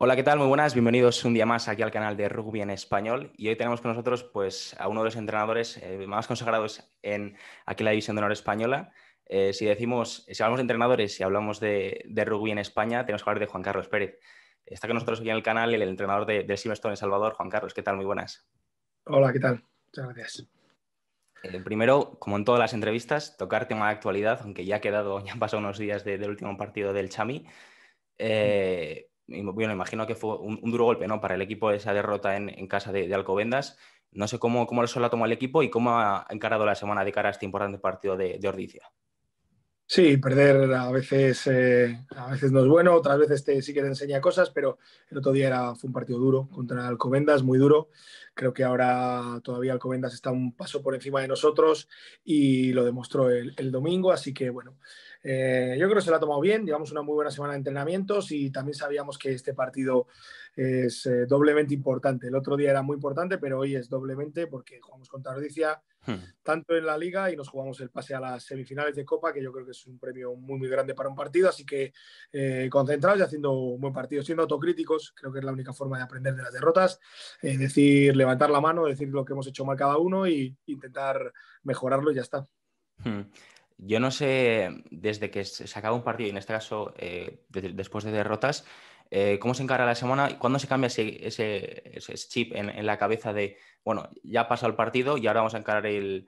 Hola, ¿qué tal? Muy buenas, bienvenidos un día más aquí al canal de Rugby en Español. Y hoy tenemos con nosotros pues, a uno de los entrenadores más consagrados aquí en la División de Honor Española. Si hablamos de entrenadores y hablamos de rugby en España, tenemos que hablar de Juan Carlos Pérez. Está con nosotros aquí en el canal el entrenador del Silverstone en Salvador. Juan Carlos, ¿qué tal? Muy buenas. Hola, ¿qué tal? Muchas gracias. Primero, como en todas las entrevistas, tocar tema de actualidad, aunque ya han pasado unos días del último partido del Chami. Y bueno, imagino que fue un duro golpe, ¿no? Para el equipo esa derrota en casa de Alcobendas. No sé cómo eso lo ha tomado el equipo y cómo ha encarado la semana de cara a este importante partido de Ordizia. Sí, perder a veces no es bueno, otras veces sí que te enseña cosas, pero el otro día fue un partido duro contra Alcobendas, muy duro. Creo que ahora todavía Alcobendas está un paso por encima de nosotros y lo demostró el domingo, así que bueno, yo creo que se lo ha tomado bien, llevamos una muy buena semana de entrenamientos y también sabíamos que este partido es doblemente importante. El otro día era muy importante, pero hoy es doblemente porque jugamos contra Ordizia tanto en la liga y nos jugamos el pase a las semifinales de Copa, que yo creo que es un premio muy, muy grande para un partido. Así que concentrados y haciendo un buen partido, siendo autocríticos, creo que es la única forma de aprender de las derrotas. Decir, levantar la mano, decir lo que hemos hecho mal cada uno e intentar mejorarlo y ya está. Yo no sé, desde que se acaba un partido, y en este caso después de derrotas, cómo se encara la semana y cuándo se cambia ese chip en la cabeza de, bueno, ya ha pasado el partido y ahora vamos a encarar el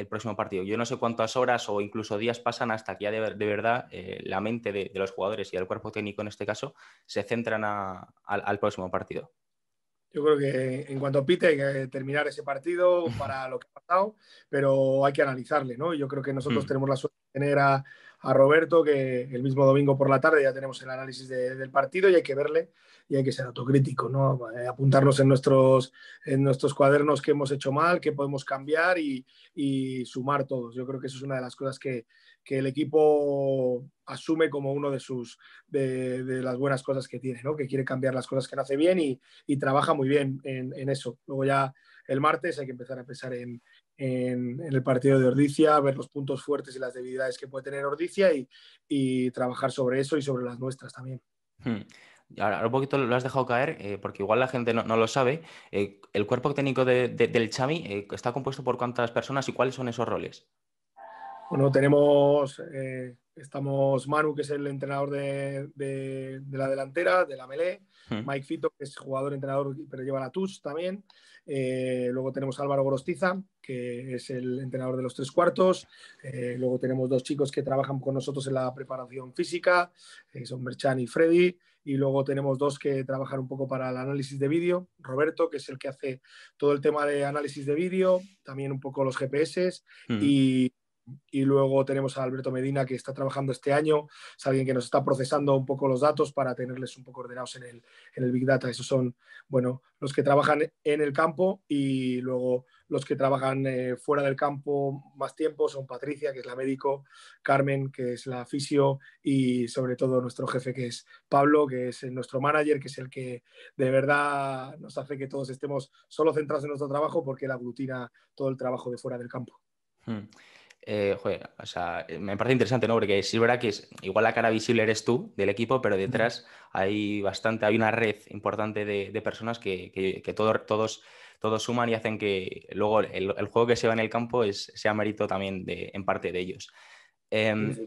próximo partido. Yo no sé cuántas horas o incluso días pasan hasta que ya de verdad la mente de los jugadores y del cuerpo técnico en este caso se centran al próximo partido. Yo creo que en cuanto pite hay que terminar ese partido para lo que ha pasado, pero hay que analizarle, ¿no? Yo creo que nosotros tenemos la suerte de tener a Roberto, que el mismo domingo por la tarde ya tenemos el análisis del partido y hay que verle y hay que ser autocrítico, ¿no? Apuntarnos en nuestros cuadernos qué hemos hecho mal, qué podemos cambiar y sumar todos. Yo creo que eso es una de las cosas que el equipo asume como uno de las buenas cosas que tiene, ¿no? Que quiere cambiar las cosas que no hace bien y trabaja muy bien en eso. Luego ya el martes hay que empezar a pensar en el partido de Ordizia, ver los puntos fuertes y las debilidades que puede tener Ordizia y trabajar sobre eso y sobre las nuestras también. Y ahora un poquito lo has dejado caer, porque igual la gente no lo sabe. El cuerpo técnico del Chami está compuesto por cuántas personas y cuáles son esos roles. Bueno, estamos Manu, que es el entrenador de la delantera, de la Melé, Mm. Mike Fito, que es jugador, entrenador, pero lleva la TUS también. Luego tenemos Álvaro Gorostiza, que es el entrenador de los tres cuartos. Luego tenemos dos chicos que trabajan con nosotros en la preparación física, son Merchan y Freddy. Y luego tenemos dos que trabajan un poco para el análisis de vídeo, Roberto, que es el que hace todo el tema de análisis de vídeo, también un poco los GPS. Mm. Y luego tenemos a Alberto Medina, que está trabajando este año, es alguien que nos está procesando un poco los datos para tenerles un poco ordenados en el Big Data. Esos son, bueno, los que trabajan en el campo y luego los que trabajan fuera del campo más tiempo son Patricia, que es la médico, Carmen, que es la fisio y sobre todo nuestro jefe, que es Pablo, que es nuestro manager, que es el que de verdad nos hace que todos estemos solo centrados en nuestro trabajo porque él aglutina todo el trabajo de fuera del campo. Mm. Joder, o sea, me parece interesante, ¿no? Porque sí es verdad que igual la cara visible eres tú del equipo, pero detrás hay una red importante de personas que todos suman y hacen que luego el juego que se va en el campo sea mérito también en parte de ellos. Sí, Em, sí.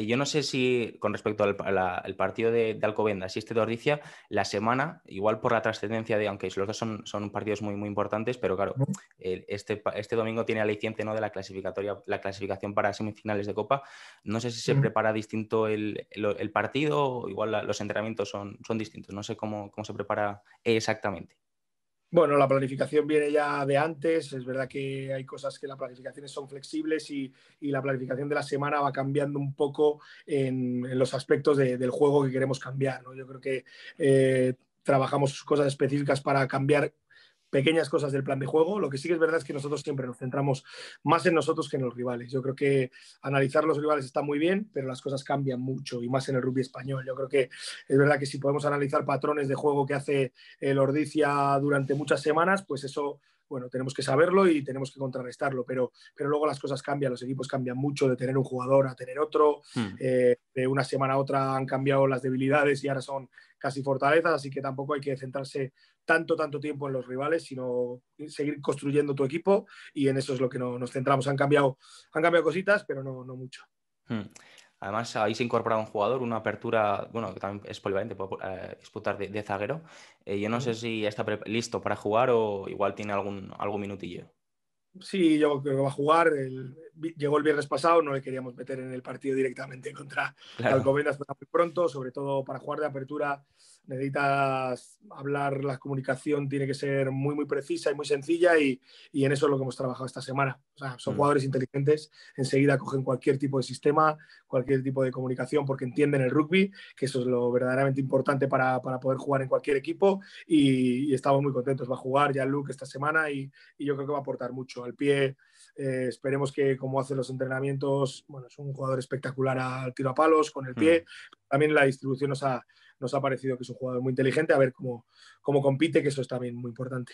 yo no sé si con respecto al partido de Alcobendas y este de Ordizia, la semana, igual por la trascendencia de, aunque los dos son partidos muy, muy importantes, pero claro, este domingo tiene aliciente, ¿no? De la clasificación para semifinales de Copa. No sé si se prepara distinto el partido, o igual los entrenamientos son distintos. No sé cómo se prepara exactamente. Bueno, la planificación viene ya de antes. Es verdad que hay cosas que las planificaciones son flexibles y la planificación de la semana va cambiando un poco en los aspectos del juego que queremos cambiar, ¿no? Yo creo que trabajamos cosas específicas para cambiar pequeñas cosas del plan de juego. Lo que sí que es verdad es que nosotros siempre nos centramos más en nosotros que en los rivales. Yo creo que analizar los rivales está muy bien, pero las cosas cambian mucho y más en el rugby español. Yo creo que es verdad que si podemos analizar patrones de juego que hace el Ordizia durante muchas semanas, pues eso bueno, tenemos que saberlo y tenemos que contrarrestarlo, pero luego las cosas cambian, los equipos cambian mucho de tener un jugador a tener otro, Mm. de una semana a otra han cambiado las debilidades y ahora son casi fortalezas, así que tampoco hay que centrarse tanto tiempo en los rivales, sino seguir construyendo tu equipo y en eso es lo que nos centramos. Han cambiado cositas, pero no mucho. Mm. Además, habéis incorporado un jugador, una apertura, bueno, que también es polivalente, puede disputar de zaguero. Yo no sé si está listo para jugar o igual tiene algún minutillo. Sí, yo creo que va a jugar. Llegó el viernes pasado, no le queríamos meter en el partido directamente contra Claro. Alcobendas muy pronto, sobre todo para jugar de apertura necesitas hablar, la comunicación tiene que ser muy precisa y muy sencilla y en eso es lo que hemos trabajado esta semana. O sea, son Mm. jugadores inteligentes, enseguida cogen cualquier tipo de sistema, cualquier tipo de comunicación porque entienden el rugby, que eso es lo verdaderamente importante para poder jugar en cualquier equipo y estamos muy contentos. Va a jugar ya Luke esta semana y yo creo que va a aportar mucho. Al pie, esperemos que como hace los entrenamientos, bueno, es un jugador espectacular al tiro a palos, con el Mm. pie. También la distribución nos ha parecido que es un jugador muy inteligente, a ver cómo compite, que eso es también muy importante.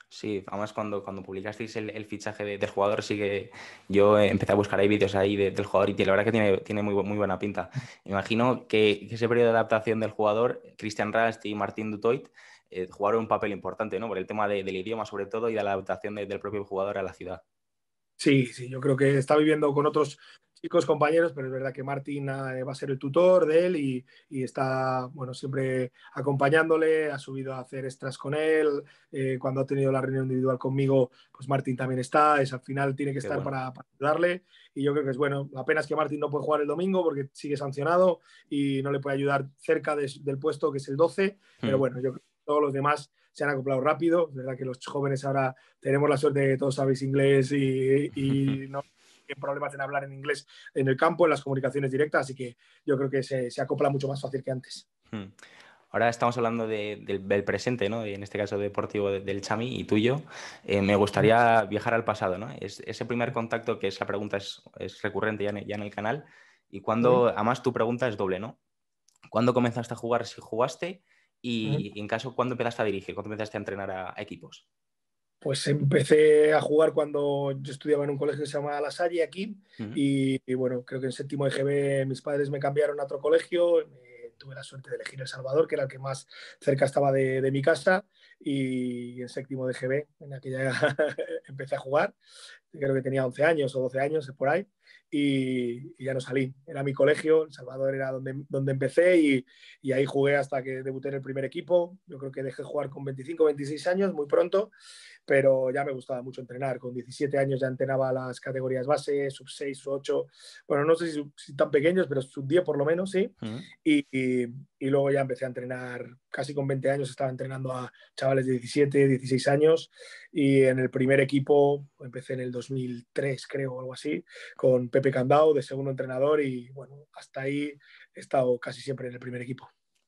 Sí, además cuando publicasteis el fichaje del jugador, sí que yo empecé a buscar ahí vídeos ahí del jugador y la verdad que tiene muy buena pinta. Me imagino que ese periodo de adaptación del jugador, Christian Rast y Martín Dutoit, jugaron un papel importante, ¿no? Por el tema del idioma sobre todo y de la adaptación del propio jugador a la ciudad. Sí, yo creo que está viviendo con otros chicos, compañeros, pero es verdad que Martín va a ser el tutor de él y está, bueno, siempre acompañándole, ha subido a hacer extras con él, cuando ha tenido la reunión individual conmigo, pues Martín también está, al final tiene que Qué estar bueno. para ayudarle y yo creo que es bueno, la pena es que Martín no puede jugar el domingo porque sigue sancionado y no le puede ayudar cerca del puesto que es el 12, pero Mm. bueno, yo creo que todos los demás se han acoplado rápido, es verdad que los jóvenes ahora tenemos la suerte de que todos sabéis inglés y no hay problemas en hablar en inglés en el campo, en las comunicaciones directas, así que yo creo que se acopla mucho más fácil que antes. Mm. Ahora estamos hablando del presente, ¿no? En este caso deportivo del Chami y tuyo. Me gustaría viajar al pasado, ¿no? Ese primer contacto, que esa pregunta es recurrente ya en el canal, y cuando, además tu pregunta es doble, ¿no? ¿Cuándo comenzaste a jugar, si jugaste? Y en caso, ¿cuándo empezaste a dirigir? ¿Cuándo empezaste a entrenar a equipos? Pues empecé a jugar cuando yo estudiaba en un colegio que se llama La Salle aquí Mm. y bueno, creo que en séptimo de GB mis padres me cambiaron a otro colegio, tuve la suerte de elegir El Salvador, que era el que más cerca estaba de mi casa y en séptimo de GB en aquella empecé a jugar, creo que tenía 11 años o 12 años por ahí y ya no salí, era mi colegio, El Salvador era donde empecé y ahí jugué hasta que debuté en el primer equipo, yo creo que dejé jugar con 25 26 años, muy pronto pero ya me gustaba mucho entrenar. Con 17 años ya entrenaba las categorías base, sub 6, sub 8, bueno, no sé si tan pequeños, pero sub 10 por lo menos, sí. Mm. Y luego ya empecé a entrenar, casi con 20 años estaba entrenando a chavales de 17, 16 años y en el primer equipo empecé en el 2003, creo, o algo así, con Pepe Candao de segundo entrenador y bueno, hasta ahí he estado casi siempre en el primer equipo.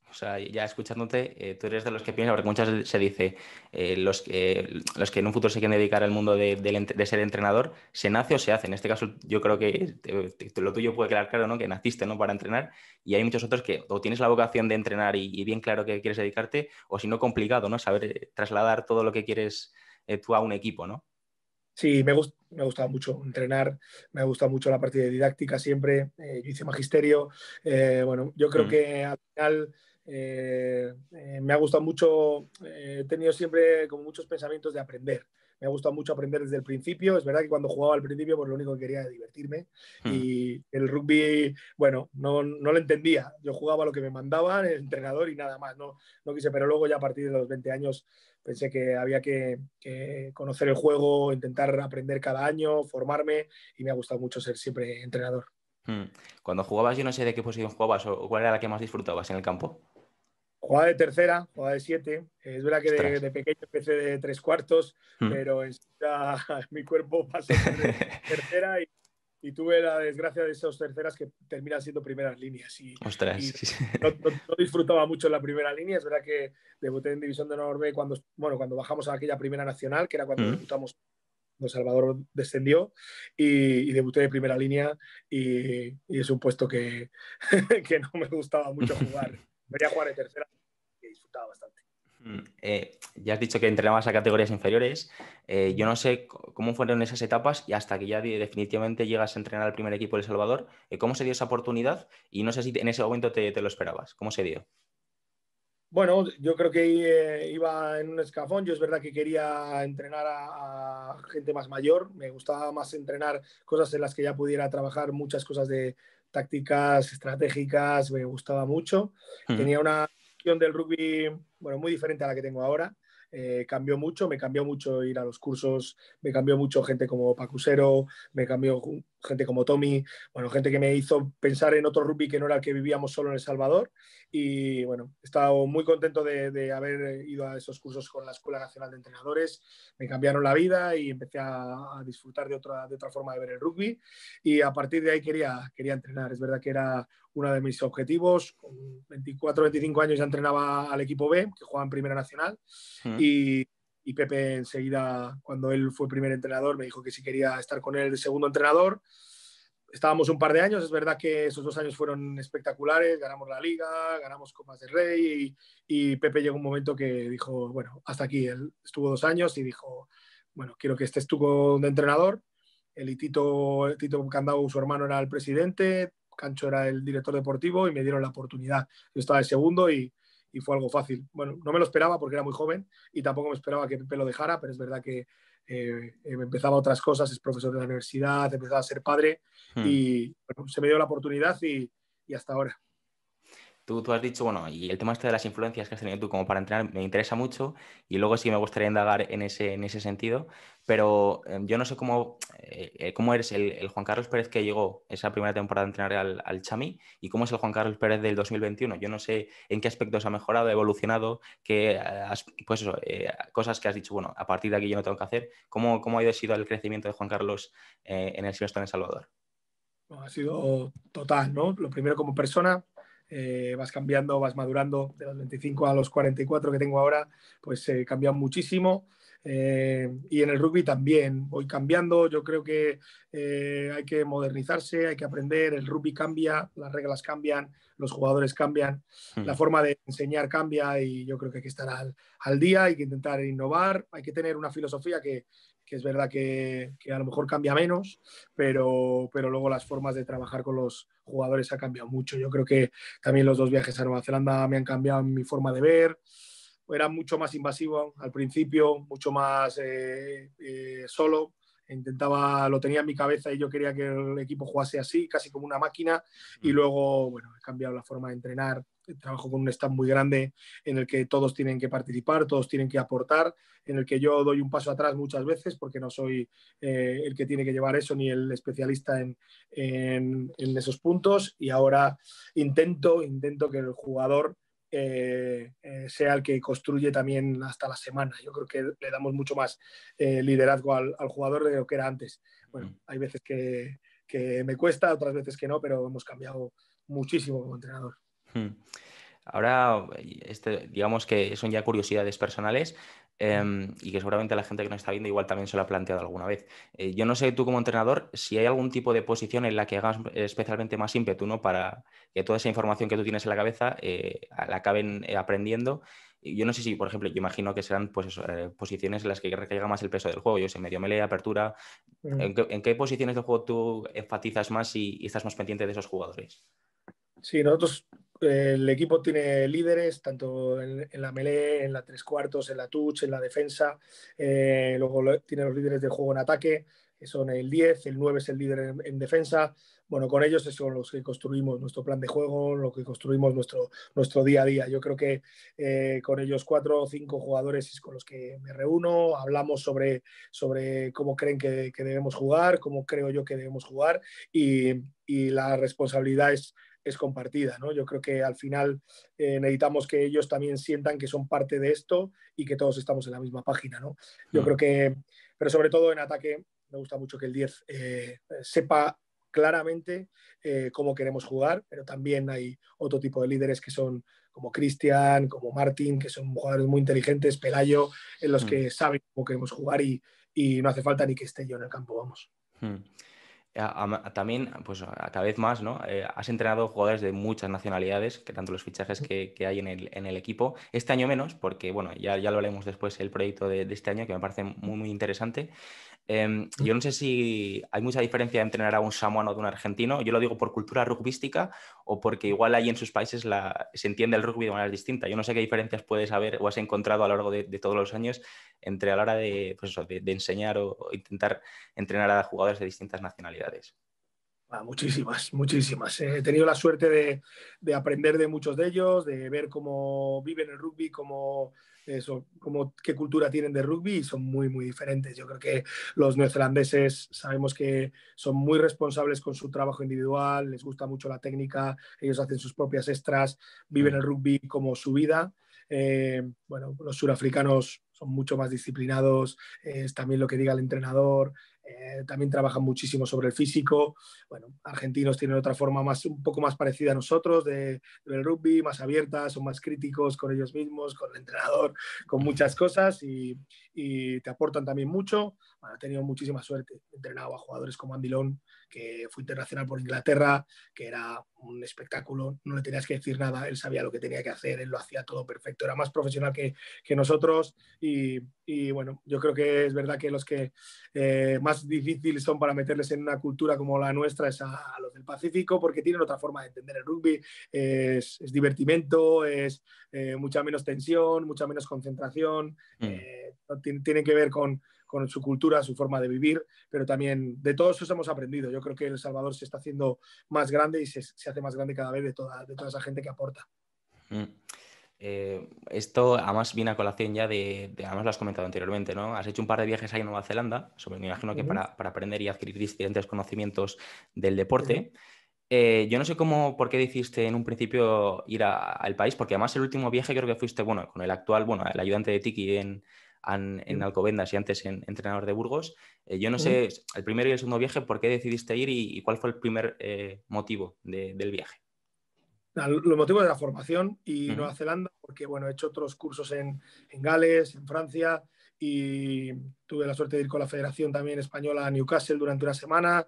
O sea, ya escuchándote, tú eres de los que piensan, porque muchas veces se dice, los que en un futuro se quieren dedicar al mundo de ser entrenador, ¿se nace o se hace? En este caso, yo creo que lo tuyo puede quedar claro, ¿no? Que naciste, ¿no? Para entrenar, y hay muchos otros que o tienes la vocación de entrenar y bien claro que quieres dedicarte, o si no, complicado, ¿no? Saber trasladar todo lo que quieres tú a un equipo, ¿no? Sí, me gusta mucho entrenar, me gusta mucho la parte de didáctica siempre. Yo hice magisterio. Bueno, yo creo Mm. que al final me ha gustado mucho, he tenido siempre como muchos pensamientos de aprender. Me ha gustado mucho aprender desde el principio. Es verdad que cuando jugaba al principio, pues lo único que quería era divertirme. Mm. Y el rugby, bueno, no lo entendía. Yo jugaba lo que me mandaba el entrenador y nada más. No quise, pero luego ya a partir de los 20 años pensé que había que conocer el juego, intentar aprender cada año, formarme y me ha gustado mucho ser siempre entrenador. Mm. Cuando jugabas, yo no sé de qué posición jugabas o cuál era la que más disfrutabas en el campo. Jugaba de tercera, jugaba de siete. Es verdad que Ostras. de pequeño empecé de tres cuartos, Mm. pero enseguida mi cuerpo pasó a ser de tercera y tuve la desgracia de esas terceras que terminan siendo primeras líneas. Ostras. Y Sí, sí. no disfrutaba mucho en la primera línea. Es verdad que debuté en División de Honor B cuando bajamos a aquella primera nacional, que era cuando Mm. debutamos cuando Salvador descendió y debuté de primera línea y es un puesto que no me gustaba mucho jugar. Quería jugar de tercera y disfrutaba bastante. Ya has dicho que entrenabas a categorías inferiores. Yo no sé cómo fueron esas etapas y hasta que ya definitivamente llegas a entrenar al primer equipo de El Salvador. ¿Cómo se dio esa oportunidad? Y no sé si en ese momento te lo esperabas. ¿Cómo se dio? Bueno, yo creo que iba en un escafón. Yo es verdad que quería entrenar a gente más mayor. Me gustaba más entrenar cosas en las que ya pudiera trabajar muchas cosas de tácticas estratégicas. Me gustaba mucho. Mm, Tenía una visión del rugby, bueno, muy diferente a la que tengo ahora. Cambió mucho, me cambió mucho ir a los cursos, me cambió mucho gente como Pacusero, me cambió gente como Tommy, bueno, gente que me hizo pensar en otro rugby que no era el que vivíamos solo en El Salvador. Y bueno, he estado muy contento de haber ido a esos cursos con la Escuela Nacional de Entrenadores. Me cambiaron la vida y empecé a disfrutar de otra forma de ver el rugby. Y a partir de ahí quería entrenar. Es verdad que era uno de mis objetivos. Con 24, 25 años ya entrenaba al equipo B, que jugaba en Primera Nacional. mm, Y Pepe enseguida, cuando él fue primer entrenador, me dijo que si quería estar con él de segundo entrenador. Estábamos un par de años, es verdad que esos 2 años fueron espectaculares, ganamos la Liga, ganamos Copas del Rey y Pepe llegó un momento que dijo, bueno, hasta aquí, él estuvo 2 años y dijo, bueno, quiero que estés tú de entrenador, Tito Candau, su hermano, era el presidente, Cancho era el director deportivo y me dieron la oportunidad. Yo estaba de segundo y fue algo fácil. Bueno, no me lo esperaba porque era muy joven y tampoco me esperaba que Pepe lo dejara, pero es verdad que empezaba otras cosas, es profesor de la universidad, empezaba a ser padre mm. y bueno, se me dio la oportunidad y hasta ahora. Tú has dicho, bueno, y el tema este de las influencias que has tenido tú como para entrenar me interesa mucho y luego sí me gustaría indagar en ese sentido, pero yo no sé cómo eres el Juan Carlos Pérez que llegó esa primera temporada a entrenar al Chami y cómo es el Juan Carlos Pérez del 2021. Yo no sé en qué aspectos ha mejorado, ha evolucionado, pues eso, cosas que has dicho, bueno, a partir de aquí yo no tengo que hacer. ¿Cómo ha sido el crecimiento de Juan Carlos en el Silverstone en El Salvador? No, ha sido total, ¿no? Lo primero como persona, vas cambiando, vas madurando de los 25 a los 44 que tengo ahora, pues cambian muchísimo. Y en el rugby también voy cambiando. Yo creo que hay que modernizarse, hay que aprender. El rugby cambia, las reglas cambian, los jugadores cambian, la Mm, forma de enseñar cambia y yo creo que hay que estar al día, hay que intentar innovar, hay que tener una filosofía que es verdad que a lo mejor cambia menos, pero luego las formas de trabajar con los jugadores ha cambiado mucho. Yo creo que también los 2 viajes a Nueva Zelanda me han cambiado mi forma de ver. Era mucho más invasivo al principio, mucho más solo. Intentaba, lo tenía en mi cabeza y yo quería que el equipo jugase así, casi como una máquina. Y mm, luego, bueno, he cambiado la forma de entrenar. Trabajo con un staff muy grande en el que todos tienen que participar, todos tienen que aportar, en el que yo doy un paso atrás muchas veces porque no soy el que tiene que llevar eso ni el especialista en esos puntos. Y ahora intento que el jugador sea el que construye también hasta la semana. Yo creo que le damos mucho más liderazgo al jugador de lo que era antes. Bueno, mm. hay veces que me cuesta, otras veces que no, pero hemos cambiado muchísimo como entrenador. Hmm. Ahora, digamos que son ya curiosidades personales y que seguramente la gente que nos está viendo igual también se lo ha planteado alguna vez. Yo no sé tú como entrenador si hay algún tipo de posición en la que hagas especialmente más ímpetu, ¿no? Para que toda esa información que tú tienes en la cabeza la acaben aprendiendo. Y yo no sé si, por ejemplo, yo imagino que serán pues eso, posiciones en las que recaiga más el peso del juego. Yo sé, medio melee, apertura. Mm. ¿En qué posiciones del juego tú enfatizas más y estás más pendiente de esos jugadores? Sí, nosotros, el equipo tiene líderes, tanto en la melee, en la tres cuartos, en la touch, en la defensa. Luego tiene los líderes del juego en ataque, que son el 10, el 9 es el líder en defensa. Bueno, con ellos son los que construimos nuestro plan de juego, lo que construimos nuestro día a día. Yo creo que con ellos 4 o 5 jugadores es con los que me reúno, hablamos sobre cómo creen que debemos jugar, cómo creo yo que debemos jugar y la responsabilidad es compartida, ¿no? Yo creo que al final necesitamos que ellos también sientan que son parte de esto y que todos estamos en la misma página, ¿no? Yo Hmm, creo que, pero sobre todo en ataque, me gusta mucho que el 10 sepa claramente cómo queremos jugar, pero también hay otro tipo de líderes que son como Cristian, como Martín, que son jugadores muy inteligentes, Pelayo, en los hmm, que saben cómo queremos jugar y no hace falta ni que esté yo en el campo, vamos. hmm. También, pues cada vez más, ¿no? Has entrenado jugadores de muchas nacionalidades, que tanto los fichajes que hay en el equipo. Este año menos, porque bueno, ya lo haremos después el proyecto de este año, que me parece muy, muy interesante. Yo no sé si hay mucha diferencia de entrenar a un samoano de un argentino. Yo lo digo por cultura rugbística o porque igual ahí en sus países se entiende el rugby de manera distinta. Yo no sé qué diferencias puedes haber o has encontrado a lo largo de todos los años entre a la hora de, pues eso, de enseñar o intentar entrenar a jugadores de distintas nacionalidades. Muchísimas, muchísimas. He tenido la suerte de aprender de muchos de ellos, de ver cómo viven el rugby, qué cultura tienen de rugby y son muy, muy diferentes. Yo creo que los neozelandeses sabemos que son muy responsables con su trabajo individual, les gusta mucho la técnica, ellos hacen sus propias extras, viven el rugby como su vida. Bueno, los surafricanos son mucho más disciplinados, es también lo que diga el entrenador, también trabajan muchísimo sobre el físico. Bueno, argentinos tienen otra forma un poco más parecida a nosotros de ver el rugby, más abierta, son más críticos con ellos mismos, con el entrenador, con muchas cosas y te aportan también mucho. Bueno, he tenido muchísima suerte. He entrenado a jugadores como Andy Long, que fue internacional por Inglaterra, que era un espectáculo, no le tenías que decir nada, él sabía lo que tenía que hacer, él lo hacía todo perfecto, era más profesional que nosotros y bueno, yo creo que es verdad que los que más difíciles son para meterles en una cultura como la nuestra es a los del Pacífico, porque tienen otra forma de entender el rugby, es divertimento, es mucha menos tensión, mucha menos concentración, tiene que ver con su cultura, su forma de vivir, pero también de todos eso hemos aprendido. Yo creo que El Salvador se está haciendo más grande y se hace más grande cada vez de toda esa gente que aporta. Esto además viene a colación ya además lo has comentado anteriormente, ¿no? Has hecho un par de viajes ahí a Nueva Zelanda, me imagino que para aprender y adquirir diferentes conocimientos del deporte. Yo no sé por qué decidiste en un principio ir al país, porque además el último viaje creo que fuiste, bueno, con el actual, bueno, el ayudante de Tiki en Alcobendas y antes entrenador de Burgos. Yo no sé, el primero y el segundo viaje, ¿por qué decidiste ir y cuál fue el primer motivo del viaje? Los motivos de la formación y Nueva Zelanda, porque bueno, he hecho otros cursos en Gales, en Francia, y tuve la suerte de ir con la Federación también Española a Newcastle durante una semana.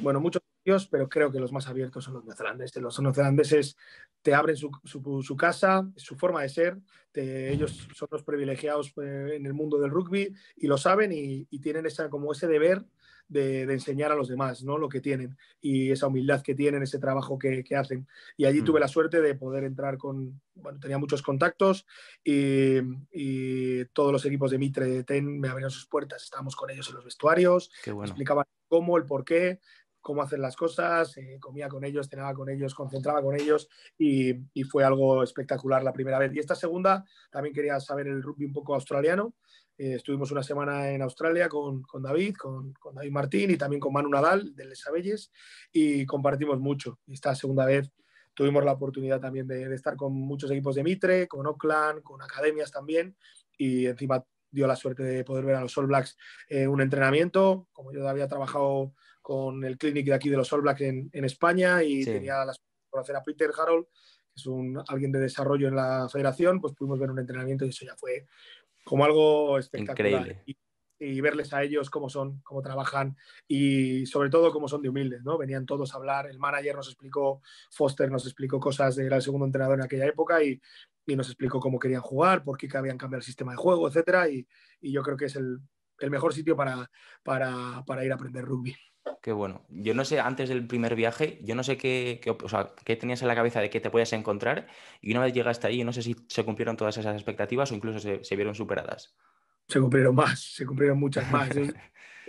Bueno, muchos sitios, pero creo que los más abiertos son los neozelandeses. Los neozelandeses te abren su casa, su forma de ser. Ellos son los privilegiados en el mundo del rugby y lo saben y tienen como ese deber de enseñar a los demás, ¿no? Lo que tienen y esa humildad que tienen, ese trabajo que hacen. Y allí tuve la suerte de poder entrar bueno, tenía muchos contactos y todos los equipos de Mitre de TEN me abrieron sus puertas. Estábamos con ellos en los vestuarios, Qué bueno. me explicaban cómo, el por qué, cómo hacer las cosas, comía con ellos, cenaba con ellos, concentraba con ellos y fue algo espectacular la primera vez. Y esta segunda también quería saber el rugby un poco australiano. Estuvimos una semana en Australia con David, con David Martín y también con Manu Nadal de Les Abelles y compartimos mucho. Y esta segunda vez tuvimos la oportunidad también de estar con muchos equipos de Mitre, con Auckland, con academias también y encima dio la suerte de poder ver a los All Blacks un entrenamiento, como yo había trabajado con el clinic de aquí de los All Blacks en España y tenía la suerte de conocer a Peter Harold, que es alguien de desarrollo en la federación, pues pudimos ver un entrenamiento y eso ya fue como algo espectacular. Increíble. Y verles a ellos cómo son, cómo trabajan y sobre todo cómo son de humildes, ¿no? Venían todos a hablar, el manager nos explicó, Foster nos explicó cosas, era el segundo entrenador en aquella época y nos explicó cómo querían jugar, por qué habían cambiado el sistema de juego, etcétera y yo creo que es el mejor sitio para ir a aprender rugby. Qué bueno. Yo no sé, antes del primer viaje, yo no sé o sea, qué tenías en la cabeza de qué te puedes encontrar y una vez llegaste ahí, no sé si se cumplieron todas esas expectativas o incluso se vieron superadas. Se cumplieron más, se cumplieron muchas más. Es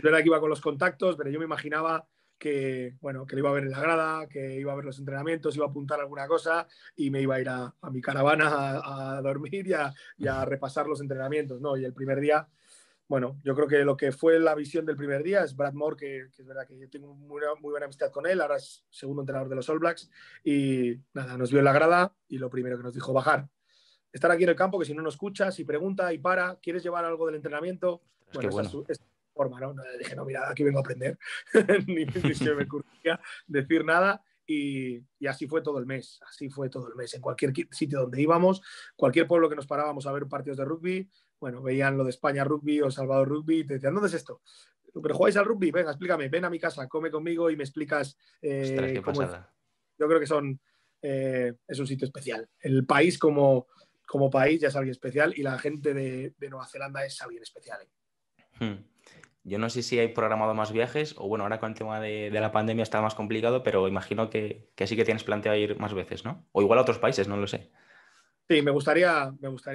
verdad que iba con los contactos, pero yo me imaginaba que, bueno, que lo iba a ver en la grada, que iba a ver los entrenamientos, iba a apuntar alguna cosa y me iba a ir a mi caravana a dormir y a repasar los entrenamientos, ¿no? Y el primer día, bueno, yo creo que lo que fue la visión del primer día es Brad Moore, que es verdad que yo tengo muy buena amistad con él, ahora es segundo entrenador de los All Blacks y nada, nos vio en la grada y lo primero que nos dijo, bajar, estar aquí en el campo, que si no nos escucha, si pregunta y para, ¿quieres llevar algo del entrenamiento? Es que Bueno, esa es bueno. su forma, ¿no? Dije, no, mira, aquí vengo a aprender, ni se me ocurría decir nada. Y así fue todo el mes, así fue todo el mes. En cualquier sitio donde íbamos, cualquier pueblo que nos parábamos a ver partidos de rugby, bueno, veían lo de España Rugby o Salvador Rugby y te decían, ¿dónde es esto? ¿pero jugáis al rugby? Venga, explícame, ven a mi casa, come conmigo y me explicas Ostras, qué cómo es. pasada. Yo creo que es un sitio especial. El país como país ya es alguien especial y la gente de Nueva Zelanda es alguien especial. Hmm. Yo no sé si hay programado más viajes o bueno, ahora con el tema de la pandemia está más complicado, pero imagino que sí que tienes planteado ir más veces, ¿no? O igual a otros países, no lo sé. Sí, me gustaría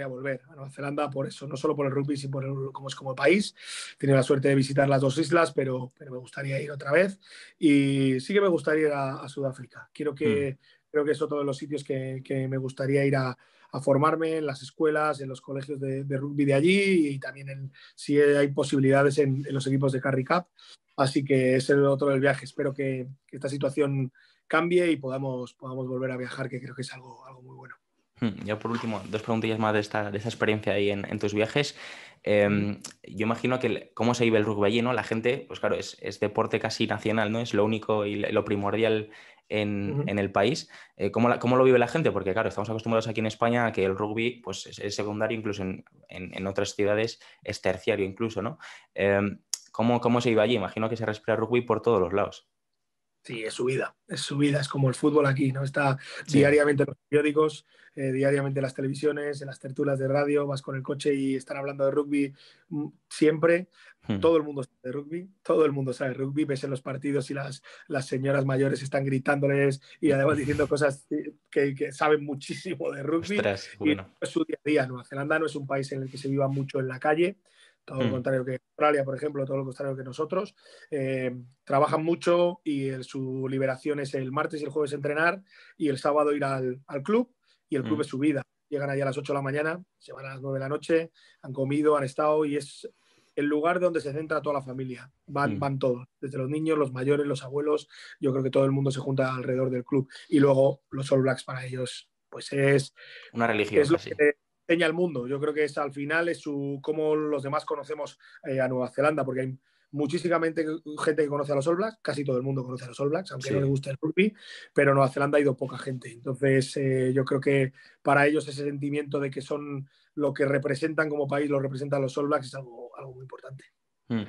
volver a Nueva Zelanda por eso, no solo por el rugby, sino cómo es como país. He tenido la suerte de visitar las dos islas, pero me gustaría ir otra vez. Y sí que me gustaría ir a Sudáfrica. Hmm. Creo que es otro de los sitios que me gustaría ir a formarme en las escuelas, en los colegios de rugby de allí y también si hay posibilidades en los equipos de Currie Cup. Así que ese es el otro del viaje. Espero que esta situación cambie y podamos volver a viajar, que creo que es algo muy bueno. Ya por último, dos preguntillas más de esta experiencia ahí en tus viajes. Yo imagino que cómo se vive el rugby allí, ¿no? La gente, pues claro, es deporte casi nacional, ¿no? Es lo único y lo primordial en el país. ¿Cómo lo vive la gente? Porque claro, estamos acostumbrados aquí en España a que el rugby pues, es secundario, incluso en otras ciudades es terciario incluso, ¿no? ¿Cómo se vive allí? Imagino que se respira rugby por todos los lados. Sí, es su vida, es como el fútbol aquí, ¿no? Está Sí. diariamente en los periódicos, diariamente en las televisiones, en las tertulias de radio, vas con el coche y están hablando de rugby siempre. Hmm. Todo el mundo sabe de rugby, todo el mundo sabe de rugby, ves en los partidos y las señoras mayores están gritándoles y además diciendo cosas que saben muchísimo de rugby Ostras, qué y bueno. es su día a día. Nueva Zelanda no es un país en el que se viva mucho en la calle, todo lo Hmm. contrario que Australia, por ejemplo, todo lo contrario que nosotros. Trabajan mucho y su liberación es el martes y el jueves entrenar y el sábado ir al club y el club Hmm. es su vida. Llegan allá a las 8 de la mañana, se van a las 9 de la noche, han comido, han estado y es el lugar donde se centra toda la familia. Van, Hmm. van todos, desde los niños, los mayores, los abuelos. Yo creo que todo el mundo se junta alrededor del club. Y luego los All Blacks para ellos, pues Una religión es lo casi. que enseña el mundo. Yo creo que al final es cómo los demás conocemos a Nueva Zelanda, porque hay muchísima gente que conoce a los All Blacks, casi todo el mundo conoce a los All Blacks, aunque no le Sí. guste el rugby, pero en Nueva Zelanda ha ido poca gente. Entonces, yo creo que para ellos ese sentimiento de que son lo que representan como país, lo representan los All Blacks, es algo muy importante. Mm.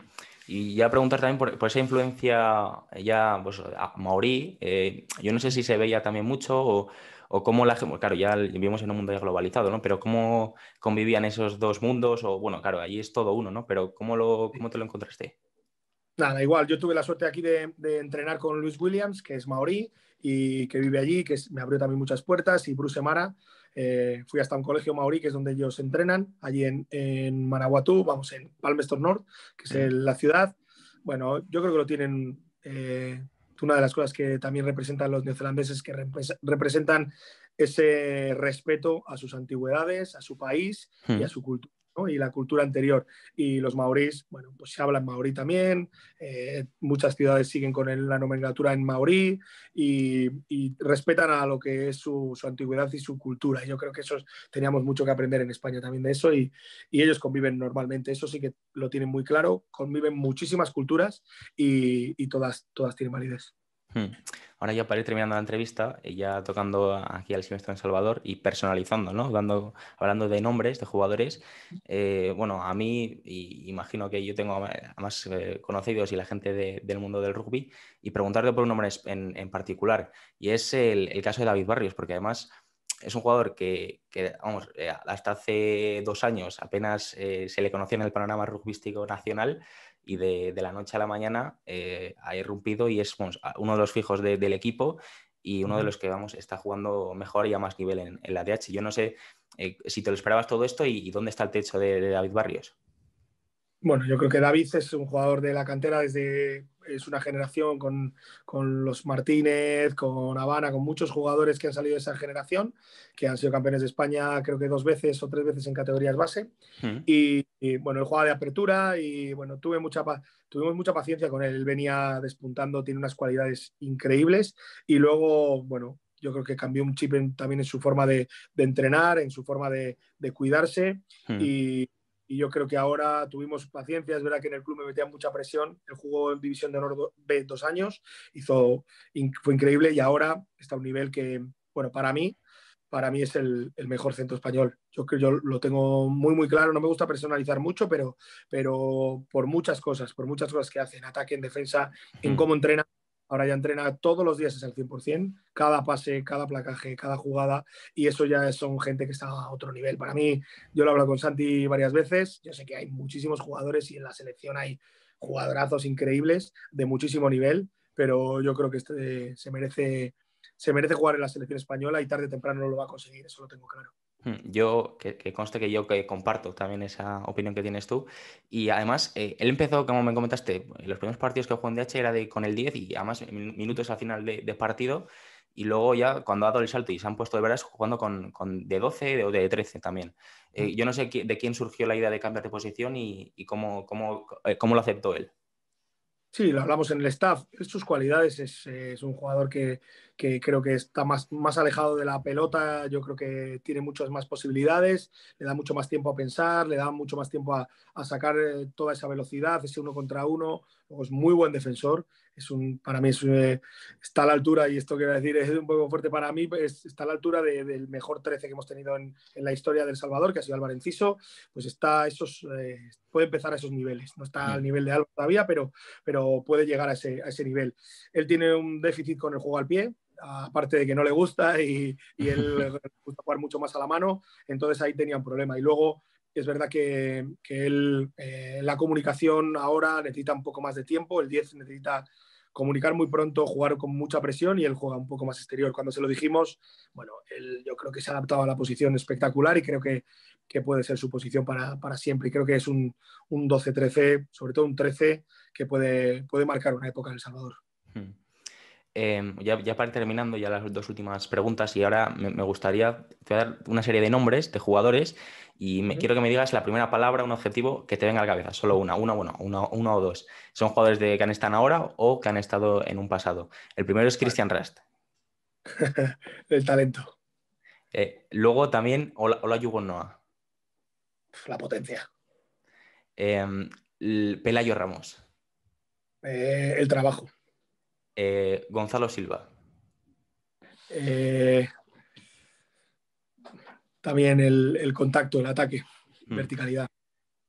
Y ya preguntar también por esa influencia ya pues, maorí, yo no sé si se veía también mucho o cómo la gente, claro, ya vivimos en un mundo ya globalizado, ¿no? Pero cómo convivían esos dos mundos o bueno, claro, allí es todo uno, ¿no? Pero ¿cómo te lo encontraste? Nada, igual, yo tuve la suerte aquí de entrenar con Luis Williams, que es maorí y que vive allí, me abrió también muchas puertas, y Bruce Mara. Fui hasta un colegio maorí, que es donde ellos entrenan, allí en Manawatu, vamos, en Palmerston North, que es Mm. la ciudad. Bueno, yo creo que lo tienen. Una de las cosas que también representan los neozelandeses, que representan ese respeto a sus antigüedades, a su país y a Mm. su cultura, ¿no? Y la cultura anterior. Y los maorís, bueno, pues se hablan maorí también, muchas ciudades siguen con la nomenclatura en maorí y respetan a lo que es su antigüedad y su cultura. Y yo creo que teníamos mucho que aprender en España también de eso y ellos conviven normalmente, eso sí que lo tienen muy claro, conviven muchísimas culturas y todas tienen validez. Hmm. Ahora ya para ir terminando la entrevista, ya tocando aquí al semestre en Salvador y personalizando, ¿no? Hablando de nombres, de jugadores. Bueno, a mí, y imagino que yo tengo a más conocidos y la gente del mundo del rugby, y preguntarte por un nombre en particular, y es el caso de David Barrios, porque además es un jugador que vamos, hasta hace 2 años apenas se le conocía en el panorama rugbyístico nacional y de la noche a la mañana ha irrumpido y es bueno, uno de los fijos del equipo y uno de los que vamos, está jugando mejor y a más nivel en la DH. Yo no sé si te lo esperabas todo esto y dónde está el techo de David Barrios. Bueno, yo creo que David es un jugador de la cantera es una generación con los Martínez, con Habana, con muchos jugadores que han salido de esa generación, que han sido campeones de España creo que 2 veces o 3 veces en categorías base. Mm. Bueno, él jugaba de apertura y bueno, tuvimos mucha paciencia con él. Él venía despuntando, tiene unas cualidades increíbles y luego, bueno, yo creo que cambió un chip también en su forma de entrenar, en su forma de cuidarse Mm. y yo creo que ahora tuvimos paciencia. Es verdad que en el club me metían mucha presión. Él jugó en División de Honor B 2 años, fue increíble y ahora está a un nivel que, bueno, para mí, para mí es el mejor centro español. Yo lo tengo muy, muy claro. No me gusta personalizar mucho, pero por muchas cosas que hace en ataque, en defensa, en Mm. cómo entrena. Ahora ya entrena todos los días es al 100%, cada pase, cada placaje, cada jugada, y eso ya son gente que está a otro nivel. Para mí, yo lo he hablado con Santi varias veces, yo sé que hay muchísimos jugadores y en la selección hay jugadorazos increíbles de muchísimo nivel, pero yo creo que este se merece jugar en la selección española y tarde o temprano no lo va a conseguir, eso lo tengo claro. Yo, que conste que yo que comparto también esa opinión que tienes tú. Y además, él empezó, como me comentaste, en los primeros partidos que jugó en DH era con el 10 y además minutos al final de partido. Y luego ya cuando ha dado el salto y se han puesto de veras jugando con de 12 o de 13 también. Yo no sé de quién surgió la idea de cambiar de posición y cómo lo aceptó él. Sí, lo hablamos en el staff. Sus cualidades es un jugador que creo que está más alejado de la pelota. Yo creo que tiene muchas más posibilidades, le da mucho más tiempo a pensar, le da mucho más tiempo a sacar toda esa velocidad, ese uno contra uno. Luego es muy buen defensor. Para mí está a la altura, y esto quiero decir es un poco fuerte para mí, está a la altura del mejor 13 que hemos tenido en la historia del Salvador, que ha sido Álvaro Enciso. Pues puede empezar a esos niveles. No está al Mm, nivel de Álvaro todavía, pero puede llegar a ese nivel. Él tiene un déficit con el juego al pie, aparte de que no le gusta y él le gusta jugar mucho más a la mano, entonces ahí tenía un problema. Y luego es verdad que él, la comunicación ahora necesita un poco más de tiempo, el 10 necesita comunicar muy pronto, jugar con mucha presión, y él juega un poco más exterior. Cuando se lo dijimos, bueno, él yo creo que se ha adaptado a la posición espectacular y creo que puede ser su posición para siempre. Y creo que es un 12-13, sobre todo un 13, que puede marcar una época en El Salvador. mm. Ya para ir terminando, ya las dos últimas preguntas, y ahora me gustaría, te voy a dar una serie de nombres de jugadores y quiero que me digas la primera palabra, un objetivo que te venga a la cabeza, solo una o dos. ¿Son jugadores que han estado ahora o que han estado en un pasado? El primero es Vale. Christian Rast. El talento, Luego también Ola Noah. la potencia, Pelayo Ramos. el trabajo. Gonzalo Silva. Eh, También el contacto, el ataque, Mm. verticalidad.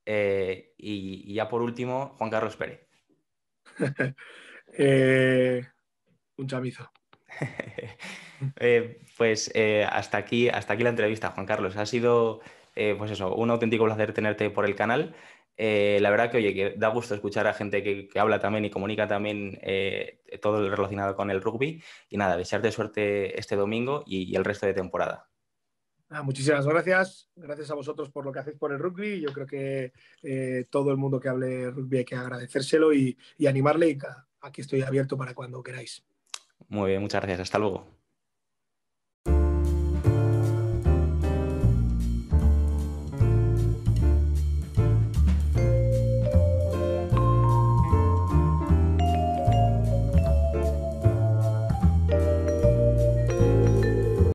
Y ya por último, Juan Carlos Pérez. Eh, un chamizo. Hasta aquí la entrevista, Juan Carlos. Ha sido, pues eso, un auténtico placer tenerte por el canal. La verdad que, oye, que da gusto escuchar a gente que habla también y comunica también todo lo relacionado con el rugby. Y nada, desearte suerte este domingo y el resto de temporada. Muchísimas gracias. Gracias a vosotros por lo que hacéis por el rugby. Yo creo que todo el mundo que hable rugby hay que agradecérselo y animarle. Y aquí estoy abierto para cuando queráis. Muy bien, muchas gracias. Hasta luego.